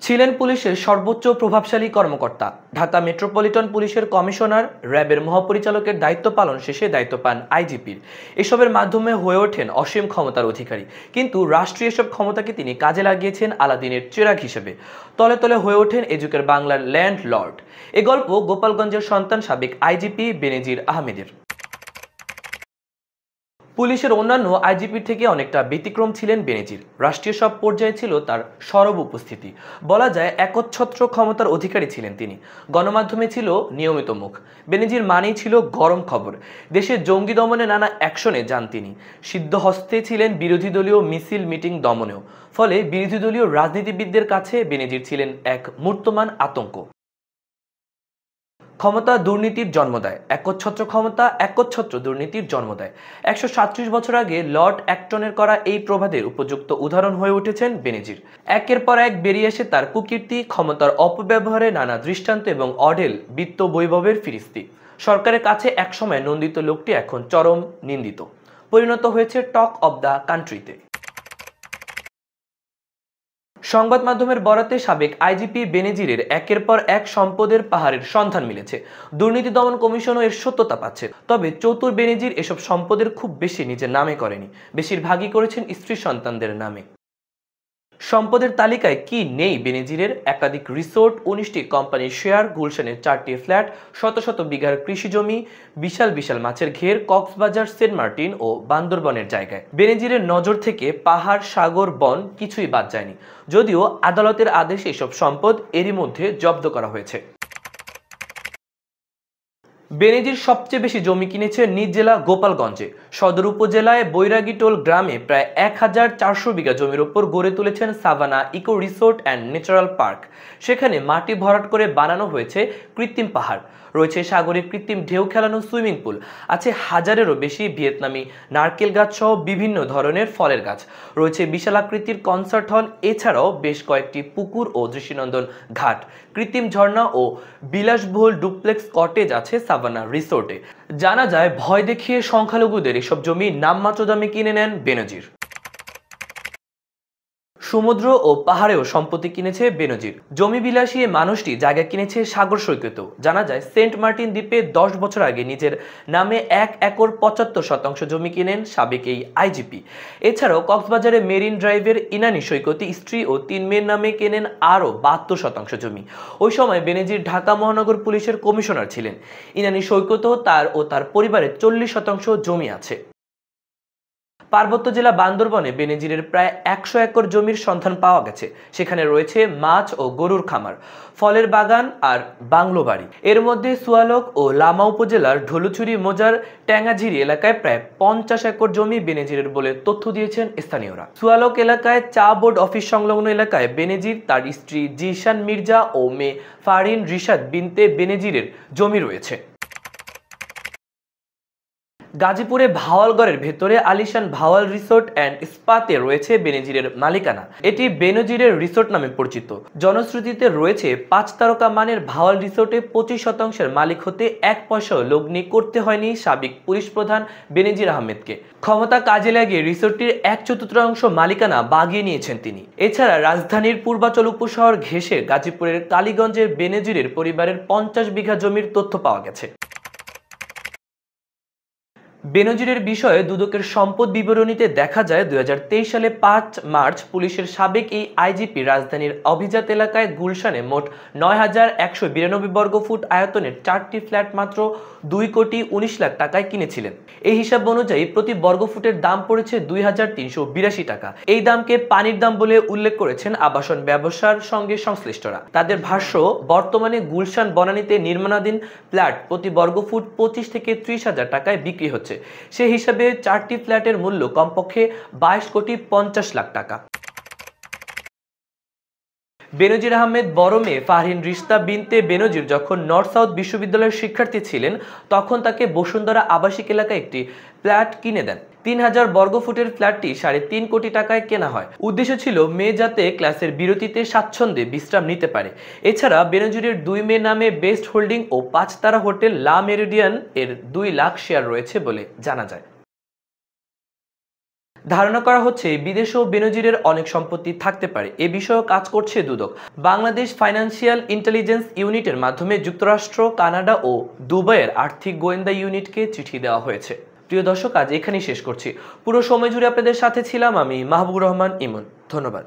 ছিলেন পুলিশের সর্বোচ্চ প্রভাবশালী কর্মকর্তা। ঢাকা মেট্রোপলিটন পুলিশের কমিশনার, র্যাবের মহাপরিচালকের দায়িত্ব পালন শেষে দায়িত্ব পান আইজিপির। এসবের মাধ্যমে হয়ে ওঠেন অসীম ক্ষমতার অধিকারী। কিন্তু রাষ্ট্রীয় এসব ক্ষমতাকে তিনি কাজে লাগিয়েছেন আলাদিনের চেরাগ হিসেবে। তলে তলে হয়ে ওঠেন এ যুগের বাংলার ল্যান্ড লর্ড। এ গল্প গোপালগঞ্জের সন্তান সাবেক আইজিপি বেনজির আহমেদের। পুলিশের অন্যান্য আইজিপির থেকে অনেকটা ব্যতিক্রম ছিলেন বেনজির। রাষ্ট্রীয় সব পর্যায়ে ছিল তার সরব উপস্থিতি। বলা যায় একচ্ছত্র ক্ষমতার অধিকারী ছিলেন তিনি। গণমাধ্যমে ছিল নিয়মিত মুখ। বেনজির মানেই ছিল গরম খবর। দেশের জঙ্গি দমনে নানা অ্যাকশনে যান তিনি। সিদ্ধ হস্তে ছিলেন বিরোধী দলীয় মিছিল মিটিং দমনেও। ফলে বিরোধী দলীয় রাজনীতিবিদদের কাছে বেনজির ছিলেন এক মূর্তমান আতঙ্ক। ক্ষমতা দুর্নীতির জন্ম দেয়, একচ্ছত্র ক্ষমতা একচ্ছত্র দুর্নীতির জন্ম দেয়। ১৩৭ বছর আগে লর্ড অ্যাক্টনের করা এই প্রবাদের উপযুক্ত উদাহরণ হয়ে উঠেছেন বেনজির। একের পর এক বেরিয়ে এসে তার কুকীর্তি, ক্ষমতার অপব্যবহারে নানা দৃষ্টান্ত এবং অঢেল বিত্ত বৈভবের ফিরিস্তি। সরকারের কাছে একসময় নন্দিত লোকটি এখন চরম নিন্দিত, পরিণত হয়েছে টক অব দ্য কান্ট্রিতে। সংবাদ মাধ্যমের বরাতে সাবেক আইজিপি বেনজিরের একের পর এক সম্পদের পাহাড়ের সন্ধান মিলেছে। দুর্নীতি দমন কমিশনও এর সত্যতা পাচ্ছে। তবে চতুর বেনজির এসব সম্পদের খুব বেশি নিজের নামে করেনি, বেশিরভাগই করেছেন স্ত্রী সন্তানদের নামে। সম্পদের তালিকায় কি নেই বেনজিরের? একাধিক রিসোর্ট, ১৯টি কোম্পানির শেয়ার, গুলশানের ৪টি ফ্ল্যাট, শত শত বিঘার কৃষি জমি, বিশাল বিশাল মাছের ঘের, কক্সবাজার, সেন্ট মার্টিন ও বান্দরবনের জায়গায়। বেনজিরের নজর থেকে পাহাড়, সাগর, বন কিছুই বাদ যায়নি। যদিও আদালতের আদেশে এসব সম্পদ এরই মধ্যে জব্দ করা হয়েছে। বেনজির সবচেয়ে বেশি জমি কিনেছে নিজ জেলা গোপালগঞ্জে। সদর উপজেলায় বৈরাগীটোল গ্রামে প্রায় ১,৪০০ বিঘা জমির ওপর গড়ে তুলেছেন Savanna Eco Resort and Natural Park. সেখানে মাটি ভরাট করে বানানো হয়েছে কৃত্রিম পাহাড়, রয়েছে সাগরে কৃত্রিম ঢেউ খেলানো সুইমিং পুল, আছে হাজারেরও বেশি ভিয়েতনামি নারকেল গাছ সহ বিভিন্ন ধরনের ফলের গাছ, রয়েছে বিশালাকৃতির কনসার্ট হল, এছাড়াও বেশ কয়েকটি পুকুর ও দৃষ্টিনন্দন ঘাট, কৃত্রিম ঝর্ণা ও বিলাসবহুল ডুপ্লেক্স কটেজ আছে সাভানা রিসোর্টে। জানা যায় ভয় দেখিয়ে সংখ্যালঘুদের এসব জমি নামমাত্র দামে কিনে নেন বেনজির। সমুদ্র ও পাহাড়েও সম্পত্তি কিনেছে বেনজির। জমি বিলাসী এ মানুষটি জায়গা কিনেছে সাগর সৈকতেও। জানা যায় সেন্ট মার্টিন দ্বীপে ১০ বছর আগে নিজের নামে ১ একর ৭৫ শতাংশ জমি কিনেন সাবেক এই আইজিপি। এছাড়াও কক্সবাজারে মেরিন ড্রাইভের ইনানি সৈকতে স্ত্রী ও ৩ মেয়ের নামে কেনেন আরও ৭২ শতাংশ জমি। ওই সময় বেনজির ঢাকা মহানগর পুলিশের কমিশনার ছিলেন। ইনানি সৈকতেও তার ও তার পরিবারের ৪০ শতাংশ জমি আছে। পার্বত্য জেলা বান্দরবনে বেনজিরের প্রায় ১০০ একর জমির সন্ধান পাওয়া গেছে। সেখানে রয়েছে মাছ ও গরুর খামার, ফলের বাগান আর বাংলো বাড়ি। এর মধ্যে সুয়ালক ও লামা উপজেলার ঢোলুছড়ি মৌজার ট্যাঙ্গাঝিরি এলাকায় প্রায় ৫০ একর জমি বেনজিরের বলে তথ্য দিয়েছেন স্থানীয়রা। সুয়ালক এলাকায় চা বোর্ড অফিস সংলগ্ন এলাকায় বেনজির, তার স্ত্রী জিশান মির্জা ও মেয়ে ফারিন রিশাদ বিনতে বেনজিরের জমি রয়েছে। গাজীপুরে ভাওয়ালগড়ের ভেতরে আলিশান ভাওয়াল রিসোর্ট অ্যান্ড স্পাতে রয়েছে বেনজিরের মালিকানা। এটি বেনজিরের রিসোর্ট নামে পরিচিত। জনশ্রুতিতে রয়েছে ৫ তারকা মানের ভাওয়াল রিসোর্টে ২৫ শতাংশের মালিক হতে ১ পয়সাও লগ্নি করতে হয়নি সাবেক পুলিশ প্রধান বেনজির আহমেদকে। ক্ষমতা কাজে লাগিয়ে রিসোর্টটির ১/৪ মালিকানা বাগিয়ে নিয়েছেন তিনি। এছাড়া রাজধানীর পূর্বাচল উপশহর ঘেঁষে গাজীপুরের কালীগঞ্জের বেনজিরের পরিবারের ৫০ বিঘা জমির তথ্য পাওয়া গেছে। বেনজিরের বিষয়ে দুদকের সম্পদ বিবরণীতে দেখা যায় ২০২৩ সালে ৫ মার্চ পুলিশের সাবেক এই আইজিপি রাজধানীর অভিজাত এলাকায় গুলশানে মোট ৯,১৯২ বর্গফুট আয়তনের ৪টি ফ্ল্যাট মাত্র ২,১৯,০০,০০০ টাকায় কিনেছিলেন। এই হিসাব অনুযায়ী প্রতি বর্গফুটের দাম পড়েছে ২,৩৮২ টাকা। এই দামকে পানির দাম বলে উল্লেখ করেছেন আবাসন ব্যবসার সঙ্গে সংশ্লিষ্টরা। তাদের ভাষ্য, বর্তমানে গুলশান বনানীতে নির্মাণাধীন ফ্ল্যাট প্রতি বর্গফুট ২৫ থেকে ৩০,০০০ টাকায় বিক্রি হচ্ছে। সে হিসাবে ৪টি ফ্ল্যাটের মূল্য কমপক্ষে ২২,৫০,০০,০০০ টাকা। বেনজির আহমেদ বড় মেয়ে ফারহিন রিশতা বিনতে বেনজির যখন নর্থ সাউথ বিশ্ববিদ্যালয়ের শিক্ষার্থী ছিলেন, তখন তাকে বসুন্ধরা আবাসিক এলাকায় একটি ফ্ল্যাট কিনে দেন। ৩,০০০ বর্গফুটের ফ্ল্যাটটি ৩.৫ কোটি টাকায় কেনা হয়। উদ্দেশ্য ছিল মেয়ে যাতে ক্লাসের বিরতিতে স্বাচ্ছন্দ্যে বিশ্রাম নিতে পারে। এছাড়া বেনজিরের ২ মেয়ের নামে বেস্ট হোল্ডিং ও ৫ তারা হোটেল লা মেরিডিয়ান এর ২ লাখ শেয়ার রয়েছে বলে জানা যায়। ধারণা করা হচ্ছে বিদেশেও বেনজিরের অনেক সম্পত্তি থাকতে পারে। এ বিষয়েও কাজ করছে দুদক। বাংলাদেশ ফাইন্যান্সিয়াল ইন্টেলিজেন্স ইউনিটের মাধ্যমে যুক্তরাষ্ট্র, কানাডা ও দুবাইয়ের আর্থিক গোয়েন্দা ইউনিটকে চিঠি দেওয়া হয়েছে। প্রিয় দর্শক, আজ এখানেই শেষ করছি। পুরো সময় জুড়ে আপনাদের সাথে ছিলাম আমি মাহবুবুর রহমান ইমন। ধন্যবাদ।